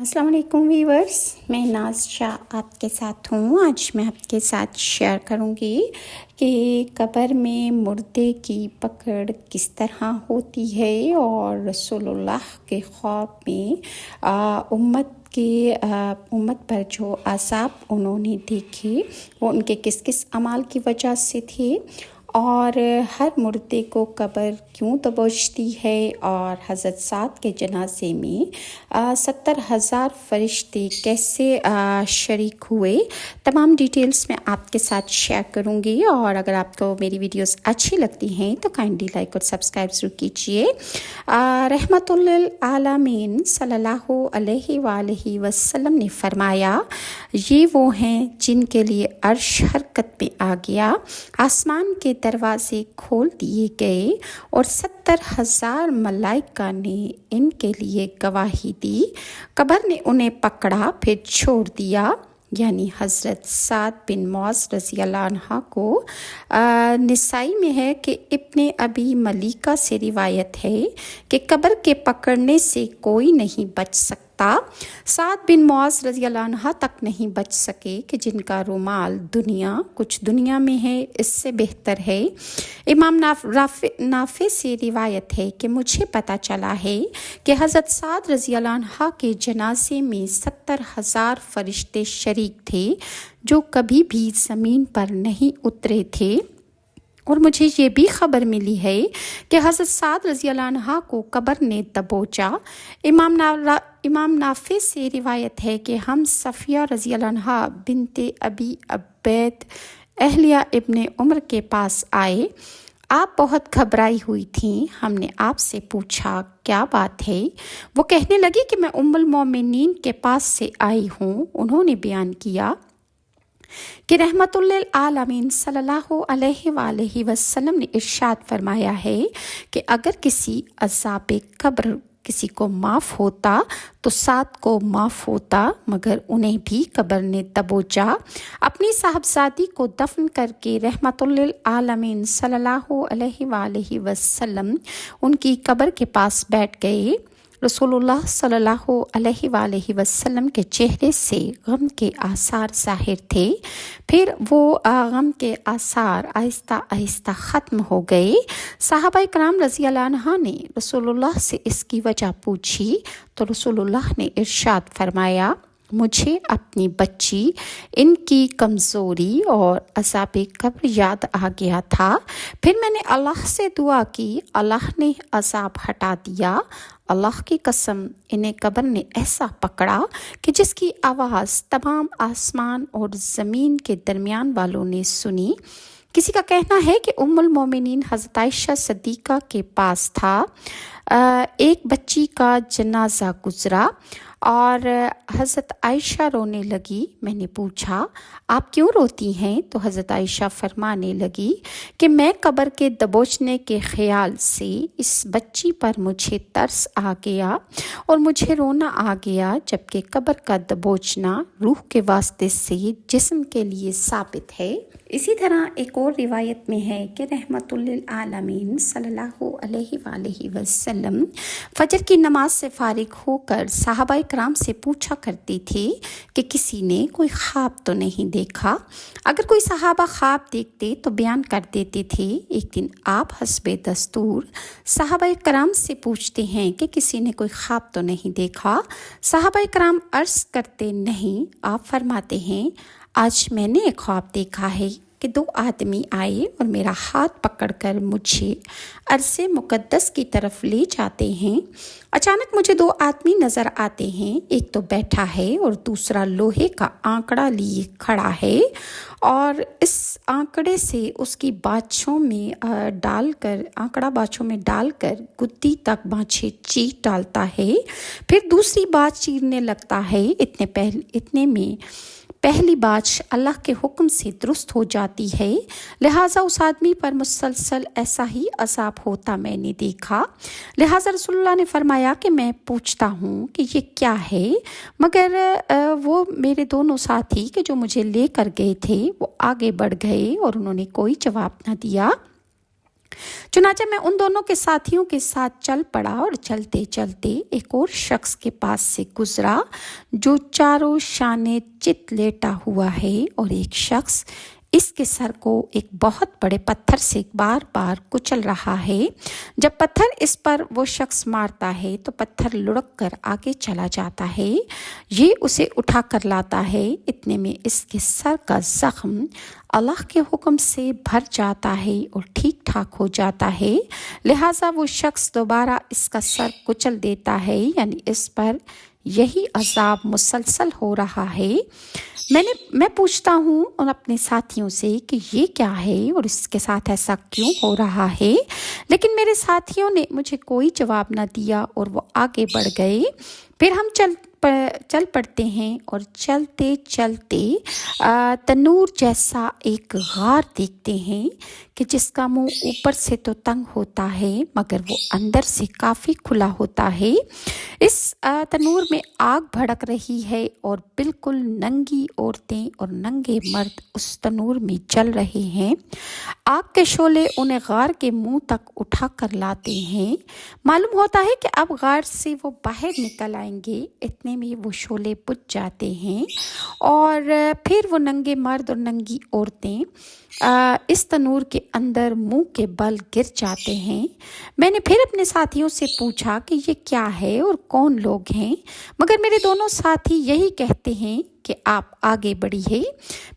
अस्सलाम वालेकुम व्यूवर्स, मैं नाज शाह आपके साथ हूँ। आज मैं आपके साथ शेयर करूँगी कि कब्र में मुर्दे की पकड़ किस तरह होती है और रसूलुल्लाह के ख्वाब में उम्मत पर जो अज़ाब उन्होंने देखे वो उनके किस किस अमाल की वजह से थे और हर मुर्दे को कब्र क्यों दबोचती है और हज़रत साद के जनाजे में 70,000 फरिश्ते कैसे शरीक हुए, तमाम डिटेल्स मैं आपके साथ शेयर करूँगी। और अगर आपको मेरी वीडियोस अच्छी लगती हैं तो काइंडली लाइक और सब्सक्राइब ज़रूर कीजिए। रहमतुल लिल आलमीन सल्लल्लाहु अलैहि वालैहि वसल्लम ने फरमाया, ये वो हैं जिनके लिए अर्श हरकत में आ गया, आसमान के दरवाजे खोल दिए गए और 70,000 मलाइका ने इनके लिए गवाही दी। कब्र ने उन्हें पकड़ा फिर छोड़ दिया, यानी हज़रत साद बिन मौज रज़ी अल्लाह अन्हा को निसाई में है कि इब्ने अबी मलीका से रिवायत है कि कब्र के पकड़ने से कोई नहीं बच सकता। साद बिन मौज रज़ी अल्लाह अन्हा तक नहीं बच सके कि जिनका रुमाल कुछ दुनिया में है इससे बेहतर है। इमाम नाफे से रिवायत है कि मुझे पता चला है कि हज़रत साद रज़ी अल्लाह अन्हा के जनाजे में 70,000 फरिश्ते शरीक थे जो कभी भी ज़मीन पर नहीं उतरे थे। और मुझे ये भी खबर मिली है कि हज़रत साद रज़ी अल्लाह अन्हा को कब्र ने दबोचा। इमाम नाफे से रिवायत है कि हम सफ़िया रज़ी अल्लाह अन्हा बिनते अबी अब्बैद अहलिया इब्ने उमर के पास आए। आप बहुत घबराई हुई थीं। हमने आपसे पूछा क्या बात है। वो कहने लगी कि मैं उम्मुल मोमिनीन के पास से आई हूँ। उन्होंने बयान किया कि रहमतुल लिल आलमीन सल्लल्लाहु अलैहि वालैहि वसल्लम ने इरशाद फरमाया है कि अगर किसी अज़ाब कब्र किसी को माफ़ होता तो साद को माफ़ होता, मगर उन्हें भी कब्र ने दबोचा। अपनी साहबजादी को दफन करके रहमतुल लिल आलमीन सल्लल्लाहु अलैहि वालैहि वसल्लम उनकी कब्र के पास बैठ गए। रसूलुल्लाह सल्लल्लाहु अलैहि वालैहि वसल्लम के चेहरे से गम के आसार ज़ाहिर थे। फिर वो गम के आसार आहिस्ता आहिस्ता ख़त्म हो गए। सहाबा कराम रज़ी अल्लाह अन्हा ने रसूलुल्लाह से इसकी वजह पूछी तो रसूलुल्लाह ने इरशाद फरमाया, मुझे अपनी बच्ची, इनकी कमज़ोरी और अज़ाब कब्र याद आ गया था। फिर मैंने अल्लाह से दुआ की, अल्लाह ने अज़ाब हटा दिया। अल्लाह की कसम, इन्हें कब्र ने ऐसा पकड़ा कि जिसकी आवाज़ तमाम आसमान और ज़मीन के दरमियान वालों ने सुनी। किसी का कहना है कि उम्मुल मोमिनीन हज़रत आयशा सिद्दीक़ा के पास था। एक बच्ची का जनाजा गुज़रा और हज़रत आयशा रोने लगी। मैंने पूछा, आप क्यों रोती हैं? तो हज़रत आयशा फरमाने लगी कि मैं कब्र के दबोचने के ख़याल से इस बच्ची पर मुझे तरस आ गया और मुझे रोना आ गया, जबकि कब्र का दबोचना रूह के वास्ते से जिस्म के लिए साबित है। इसी तरह एक और रिवायत में है कि रहमतुल लिल आलमीन सल्लल्लाहु अलैहि वालैहि वसल्लम फजर की नमाज से फारिग होकर सहाबाए कराम से पूछा करती थी कि किसी ने कोई ख्वाब तो नहीं देखा। अगर कोई सहाबा ख्वाब देखते तो बयान कर देते थे। एक दिन आप हस्बे दस्तूर सहाबाए कराम से पूछते हैं कि किसी ने कोई ख्वाब तो नहीं देखा। सहाबाए कराम अर्ज़ करते नहीं। आप फरमाते हैं, आज मैंने एक ख्वाब देखा है कि दो आदमी आए और मेरा हाथ पकड़कर मुझे अर्ज़े मुक़द्दस की तरफ ले जाते हैं। अचानक मुझे दो आदमी नज़र आते हैं, एक तो बैठा है और दूसरा लोहे का आंकड़ा लिए खड़ा है और इस आंकड़े से उसकी बाछों में डालकर गुद्दी तक बाछें चीर डालता है। फिर दूसरी बाछ चीरने लगता है। इतने में पहली बाछ अल्लाह के हुक्म से दुरुस्त हो जाती है, लिहाजा उस आदमी पर मुसलसल ऐसा ही अज़ाब होता मैंने देखा। लिहाजा रसूलुल्लाह ने फरमाया कि मैं पूछता हूँ कि ये क्या है, मगर वो मेरे दोनों साथी कि जो मुझे लेकर गए थे वो आगे बढ़ गए और उन्होंने कोई जवाब न दिया। चुनाचे मैं उन दोनों के साथियों के साथ चल पड़ा और चलते चलते एक और शख्स के पास से गुजरा जो चारों शाने चित लेटा हुआ है, और एक शख्स इसके सर को एक बहुत बड़े पत्थर से बार बार कुचल रहा है। जब पत्थर इस पर वो शख्स मारता है तो पत्थर लुढ़क कर आगे चला जाता है। ये उसे उठा कर लाता है। इतने में इसके सर का जख्म अल्लाह के हुक्म से भर जाता है और ठीक ठाक हो जाता है। लिहाजा वो शख्स दोबारा इसका सर कुचल देता है, यानी इस पर यही अजाब मुसलसल हो रहा है। मैं पूछता हूँ उन अपने साथियों से कि ये क्या है और इसके साथ ऐसा क्यों हो रहा है, लेकिन मेरे साथियों ने मुझे कोई जवाब न दिया और वो आगे बढ़ गए। फिर हम चल पड़ते हैं और चलते चलते तनूर जैसा एक गार देखते हैं कि जिसका मुंह ऊपर से तो तंग होता है मगर वो अंदर से काफ़ी खुला होता है। इस तनूर में आग भड़क रही है और बिल्कुल नंगी औरतें और नंगे मर्द उस तनूर में जल रहे हैं। आग के शोले उन्हें गार के मुंह तक उठा कर लाते हैं। मालूम होता है कि अब गार से वो बाहर निकल आएंगे। इतने में वो शोले बुझ जाते हैं और फिर वो नंगे मर्द और नंगी औरतें इस तनूर के अंदर मुंह के बल गिर जाते हैं। मैंने फिर अपने साथियों से पूछा कि ये क्या है और कौन लोग हैं, मगर मेरे दोनों साथी यही कहते हैं कि आप आगे बढ़िए।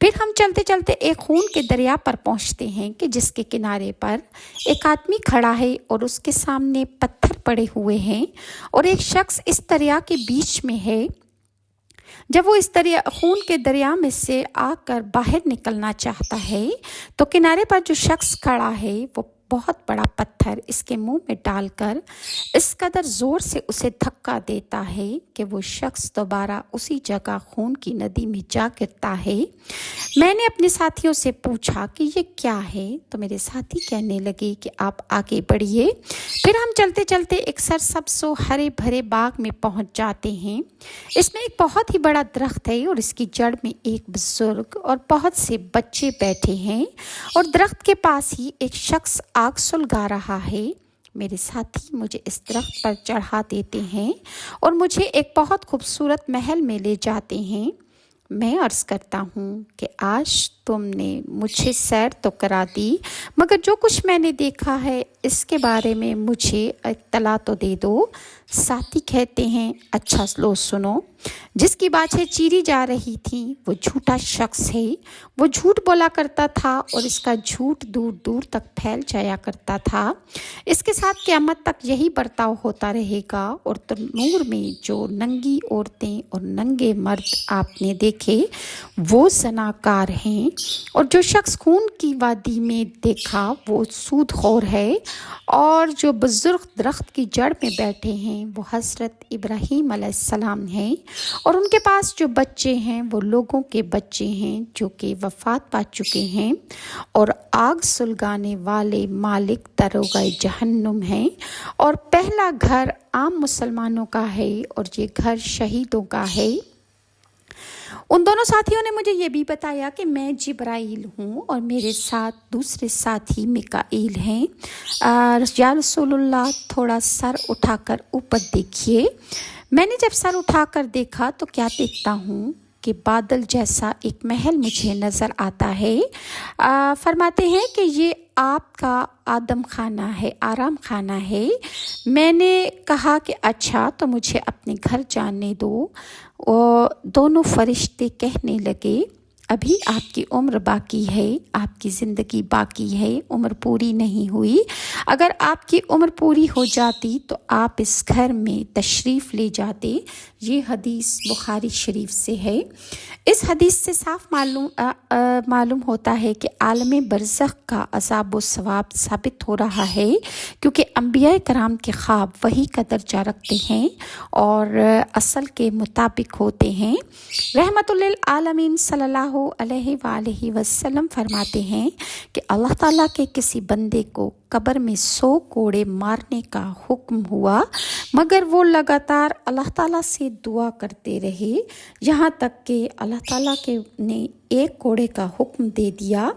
फिर हम चलते चलते एक खून के दरिया पर पहुंचते हैं कि जिसके किनारे पर एक आदमी खड़ा है और उसके सामने पत्थर पड़े हुए हैं और एक शख्स इस दरिया के बीच में है। जब वो इस दरिया खून के दरिया में से आकर बाहर निकलना चाहता है तो किनारे पर जो शख्स खड़ा है वो बहुत बड़ा पत्थर इसके मुंह में डालकर इस कदर ज़ोर से उसे धक्का देता है कि वो शख्स दोबारा उसी जगह खून की नदी में जा गिरता है। मैंने अपने साथियों से पूछा कि ये क्या है, तो मेरे साथी कहने लगे कि आप आगे बढ़िए। फिर हम चलते चलते एक सरसब्ज़ हरे भरे बाग में पहुंच जाते हैं। इसमें एक बहुत ही बड़ा दरख्त है और इसकी जड़ में एक बुजुर्ग और बहुत से बच्चे बैठे हैं और दरख्त के पास ही एक शख्स आग सुलगा रहा है। मेरे साथी मुझे इस दरख्त पर चढ़ा देते हैं और मुझे एक बहुत खूबसूरत महल में ले जाते हैं। मैं अर्ज़ करता हूँ कि आज तुमने मुझे सैर तो करा दी, मगर जो कुछ मैंने देखा है इसके बारे में मुझे इत्तला तो दे दो। साथी कहते हैं, अच्छा लो सुनो। जिसकी बातें चीरी जा रही थी वो झूठा शख्स है। वो झूठ बोला करता था और इसका झूठ दूर दूर तक फैल जाया करता था। इसके साथ क़यामत तक यही बर्ताव होता रहेगा और तनूर में जो नंगी औरतें और नंगे मर्द आपने देखे वो ज़नाकार हैं और जो शख्स खून की वादी में देखा वो सूदखोर है और जो बुजुर्ग दरख्त की जड़ में बैठे हैं वो हज़रत इब्राहीम अलैहिस्सलाम हैं और उनके पास जो बच्चे हैं वो लोगों के बच्चे हैं जो कि वफ़ात पा चुके हैं और आग सुलगाने वाले मालिक दरोगा जहन्नुम हैं और पहला घर आम मुसलमानों का है और ये घर शहीदों का है। उन दोनों साथियों ने मुझे ये भी बताया कि मैं जिब्राइल हूँ और मेरे साथ दूसरे साथी मिकाईल हैं। या रसूलुल्लाह थोड़ा सर उठाकर ऊपर देखिए। मैंने जब सर उठाकर देखा तो क्या देखता हूँ कि बादल जैसा एक महल मुझे नज़र आता है। फरमाते हैं कि ये आपका आदम खाना है, आराम खाना है। मैंने कहा कि अच्छा तो मुझे अपने घर जाने दो। दोनों फरिश्ते कहने लगे, अभी आपकी उम्र बाकी है, आपकी ज़िंदगी बाकी है, उम्र पूरी नहीं हुई। अगर आपकी उम्र पूरी हो जाती तो आप इस घर में तशरीफ़ ले जाते। ये हदीस बुखारी शरीफ से है। इस हदीस से साफ मालूम होता है कि आलम बरज़ख का अज़ाब व सवाब साबित हो रहा है, क्योंकि अंबिया कराम के ख्वाब वही का दर्जा रखते हैं और असल के मुताबिक होते हैं। रहमतुल लिल आलमीन सल्लल्लाहु सल्लल्लाहु अलैहि वालैहि वसल्लम फरमाते हैं कि अल्लाह ताला के किसी बंदे को कब्र में 100 कोड़े मारने का हुक्म हुआ, मगर वो लगातार अल्लाह ताला से दुआ करते रहे यहाँ तक कि अल्लाह ताला के ने एक कोड़े का हुक्म दे दिया।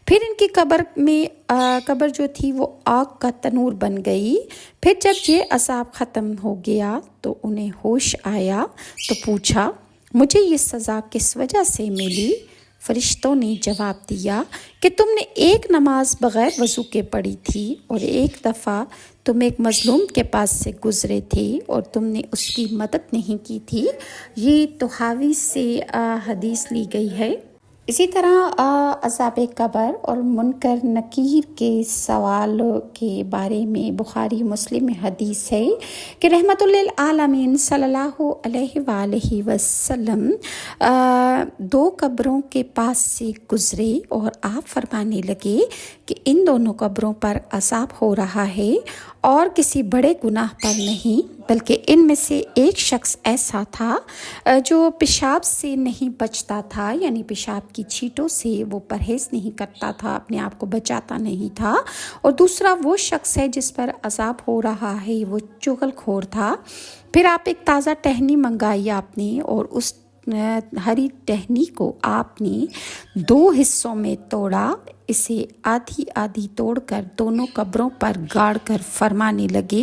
फिर इनकी कब्र जो थी वो आग का तनूर बन गई। फिर जब ये अज़ाब ख़त्म हो गया तो उन्हें होश आया तो पूछा, मुझे ये सज़ा किस वजह से मिली? फरिश्तों ने जवाब दिया कि तुमने एक नमाज बग़ैर वज़ू के पढ़ी थी और एक दफ़ा तुम एक मज़लूम के पास से गुज़रे थे और तुमने उसकी मदद नहीं की थी। ये तुहावी से हदीस ली गई है। इसी तरह अज़ाब कब्र और मुनकर नकीर के सवाल के बारे में बुखारी मुस्लिम में हदीस है कि रहमतुल्लिल आलमीन सल्लल्लाहु अलैहि वसल्लम 2 कब्रों के पास से गुज़रे और आप फरमाने लगे कि इन दोनों कब्रों पर अज़ाब हो रहा है और किसी बड़े गुनाह पर नहीं, बल्कि इनमें से एक शख्स ऐसा था जो पेशाब से नहीं बचता था, यानी पेशाब की छींटों से वो परहेज़ नहीं करता था, अपने आप को बचाता नहीं था। और दूसरा वो शख्स है जिस पर अज़ाब हो रहा है, वो चुगलखोर था। फिर आप एक ताज़ा टहनी मंगाई आपने और उस हरी टहनी को आपने 2 हिस्सों में तोड़ा। इसे आधी आधी तोड़कर दोनों कब्रों पर गाड़ कर फरमाने लगे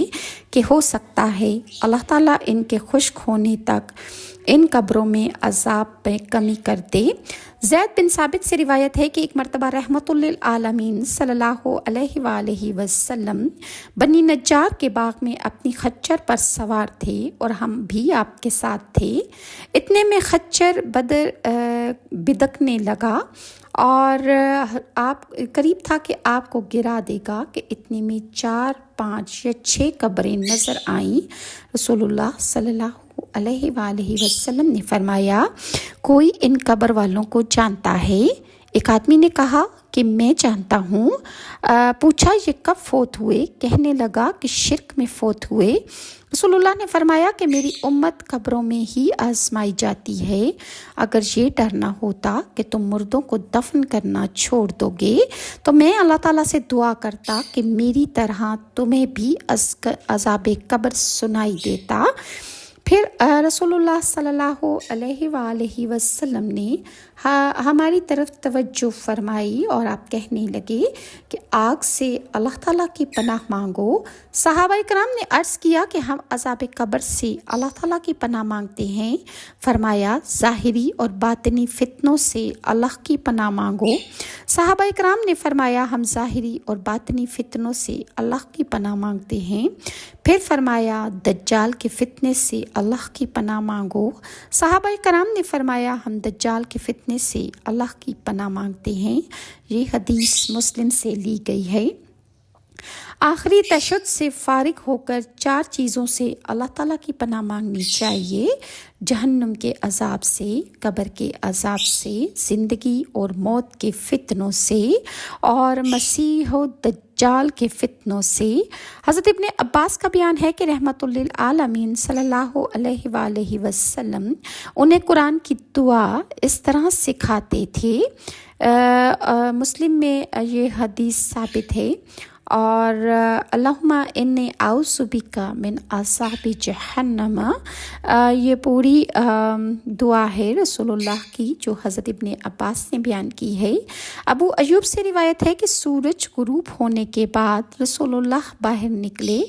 कि हो सकता है अल्लाह ताला इनके खुश्क होने तक इन कब्रों में अज़ाब में कमी कर दे। ज़ैद बिन साबित से रिवायत है कि एक मरतबा रहमतुल्लिल आलमीन सल्लल्लाहु अलैहि वसल्लम बनी नज्जार के बाग में अपनी खच्चर पर सवार थे और हम भी आपके साथ थे। इतने में खच्चर बिदकने लगा और आप करीब था कि आपको गिरा देगा कि इतने में 4, 5 या 6 कब्रें नज़र आईं। रसूलुल्लाह सल्लल्लाहु अलैहि वसल्लम ने फरमाया, कोई इन कब्र वालों को जानता है? एक आदमी ने कहा कि मैं जानता हूँ। पूछा, ये कब फोत हुए? कहने लगा कि शिर्क में फोत हुए। रसूलुल्लाह ने फरमाया कि मेरी उम्मत कब्रों में ही आजमाई जाती है। अगर ये डरना होता कि तुम मुर्दों को दफन करना छोड़ दोगे तो मैं अल्लाह ताला से दुआ करता कि मेरी तरह तुम्हें भी अज़ाब कब्र सुनाई देता। फिर रसूलुल्लाह सल्लल्लाहु अलैहि वसल्लम ने हमारी तरफ तवज्जो फरमाई और आप कहने लगे कि आग से अल्लाह ताला की पनाह मांगो। सहाबाए कराम ने अर्ज़ किया कि हम अज़ाब कब्र से अल्लाह ताला की पनाह मांगते हैं। फरमाया, ज़ाहिरी और बातिनी फितनों से अल्लाह की पनाह मांगो। सहाबाए कराम ने फरमाया, हम ज़ाहिरी और बातिनी फितनों से अल्लाह की पनाह मांगते हैं। फिर फरमाया, दज्जाल के फितने से अल्लाह की पनाह मांगो। सहाबाए कराम ने फरमाया, हम दज्जाल के फितने से अल्लाह की पनाह मांगते हैं। ये हदीस मुस्लिम से ली गई है। आखिरी तशद्दुद से फारिग होकर 4 चीज़ों से अल्लाह ताला की पनाह मांगनी चाहिए: जहन्नुम के अज़ाब से, कब्र के अज़ाब से, ज़िंदगी और मौत के फितनों से और मसीह दज्जाल के फितनों से। हज़रत इब्ने अब्बास का बयान है कि रहमतुल्लिल आलमीन सल्लल्लाहु अलैहि वसल्लम उन्हें कुरान की दुआ इस तरह सिखाते थे। मुस्लिम में ये हदीस साबित है। और अल्लाहुम्मा इन्नी आउज़ु बिका मिन अज़ाबि जहन्नम, ये पूरी दुआ है रसूलुल्लाह की जो हज़रत इब्ने अब्बास ने बयान की है। अबू अयूब से रिवायत है कि सूरज गुरूब होने के बाद रसूलुल्लाह बाहर निकले।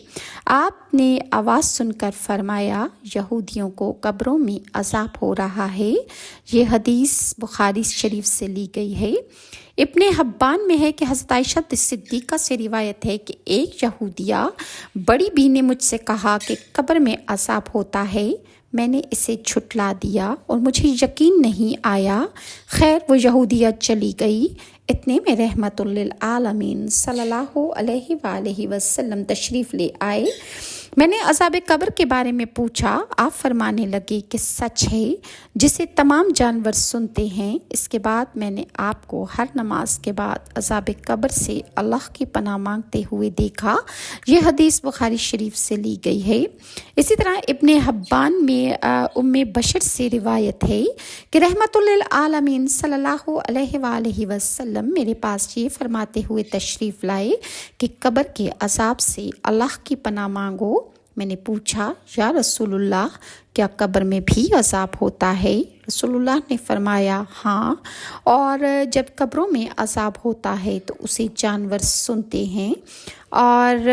आपने आवाज़ सुनकर फरमाया, यहूदियों को कब्रों में अज़ाब हो रहा है। ये हदीस बुखारी शरीफ से ली गई है। इब्ने हब्बान में है कि हज़रत आयशा सिद्दीक़ा से रिवायत है कि एक यहूदिया बड़ी बी ने मुझसे कहा कि कब्र में अज़ाब होता है। मैंने इसे छुटला दिया और मुझे यकीन नहीं आया। खैर, वो यहूदिया चली गई। इतने में रहमतुल्लिल आलमीन सल्लल्लाहु अलैहि वसल्लम तशरीफ़ ले आए। میں نے عذاب قبر کے بارے میں پوچھا، آپ فرمانے لگے کہ سچ ہے جسے تمام جانور سنتے ہیں۔ اس کے بعد میں نے آپ کو ہر نماز کے بعد عذاب قبر سے اللہ کی پناہ مانگتے ہوئے دیکھا۔ یہ حدیث بخاری شریف سے لی گئی ہے۔ اسی طرح ابن حبان میں ام بشر سے روایت ہے کہ رحمت للعالمین صلی اللہ علیہ وآلہ وسلم میرے پاس یہ فرماتے ہوئے تشریف لائے کہ قبر کے عذاب سے اللہ کی پناہ مانگو۔ میں نے پوچھا، یا رسول اللہ، کیا قبر میں بھی عذاب ہوتا ہے؟ رسول اللہ نے فرمایا، ہاں، اور جب قبروں میں عذاب ہوتا ہے تو اسے جانور سنتے ہیں۔ اور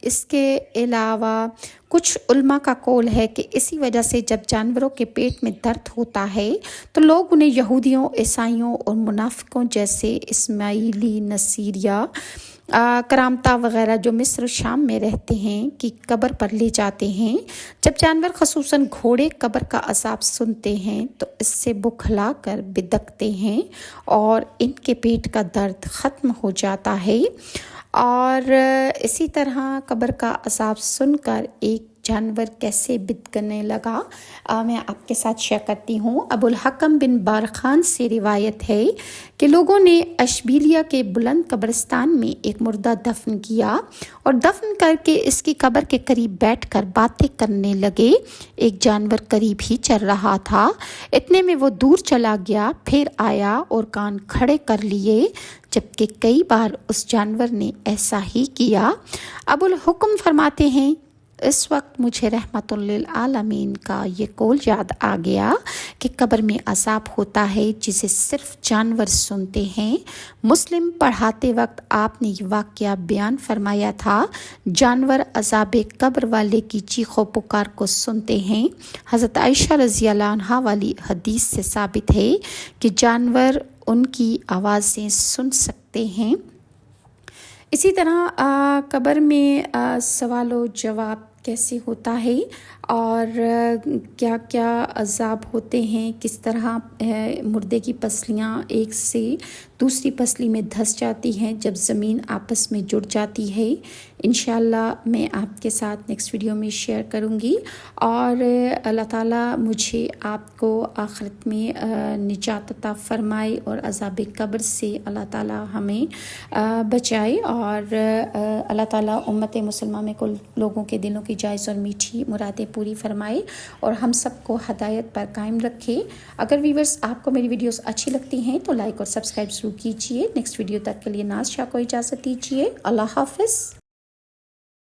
اس کے علاوہ کچھ علماء کا قول ہے کہ اسی وجہ سے جب جانوروں کے پیٹ میں درد ہوتا ہے تو لوگ انہیں یہودیوں، عیسائیوں اور منافقوں جیسے اسماعیلی، نصیریہ، کرامتا وغیرہ جو مصر و شام میں رہتے ہیں کی قبر پر لے جاتے ہیں۔ جب جانور خصوصاً گھوڑے قبر کا عذاب سنتے ہیں تو اس سے بکھلا کر بدکتے ہیں اور ان کے پیٹ کا درد ختم ہو جاتا ہے۔ اور اسی طرح قبر کا عذاب سن کر ایک جانور کیسے بدکنے لگا، میں آپ کے ساتھ شیئر کرتی ہوں۔ ابو الحکم بن بارخان سے روایت ہے کہ لوگوں نے اشبیلیہ کے بلند قبرستان میں ایک مردہ دفن کیا اور دفن کر کے اس کی قبر کے قریب بیٹھ کر باتیں کرنے لگے۔ ایک جانور قریب ہی چل رہا تھا، اتنے میں وہ دور چلا گیا، پھر آیا اور کان کھڑے کر لیے، جبکہ کئی بار اس جانور نے ایسا ہی کیا۔ ابو الحکم فرماتے ہیں، اس وقت مجھے رحمت للعالمین کا یہ قول یاد آ گیا کہ قبر میں عذاب ہوتا ہے جسے صرف جانور سنتے ہیں۔ مسلم پڑھاتے وقت آپ نے یہ واقعہ بیان فرمایا تھا، جانور عذاب قبر والے کی چیخ و پکار کو سنتے ہیں۔ حضرت عائشہ رضی اللہ عنہا والی حدیث سے ثابت ہے کہ جانور ان کی آوازیں سن سکتے ہیں۔ اسی طرح قبر میں سوال و جواب کیسے ہوتا ہے اور کیا کیا عذاب ہوتے ہیں، کس طرح مردے کی پسلیاں ایک سے دوسری پسلی میں دھس جاتی ہیں جب زمین آپس میں جڑ جاتی ہے، انشاءاللہ میں آپ کے ساتھ نیکسٹ ویڈیو میں شیئر کروں گی۔ اور اللہ تعالیٰ مجھے آپ کو آخرت میں نجات عطا فرمائے اور عذاب قبر سے اللہ تعالیٰ ہمیں بچائے، اور اللہ تعالیٰ امت مسلمہ میں کل لوگوں کے دلوں کی جائز اور میٹھی مرادیں پوری فرمائے اور ہم سب کو ہدایت پر قائم رکھے۔ اگر ویورز آپ کو میری ویڈیوز اچھی لگتی ہیں تو لائک اور سبسکرائب ضرور کیجیے۔ نیکسٹ ویڈیو تک کے لیے ناز شاہ کو اجازت دیجیے۔ اللہ حافظ۔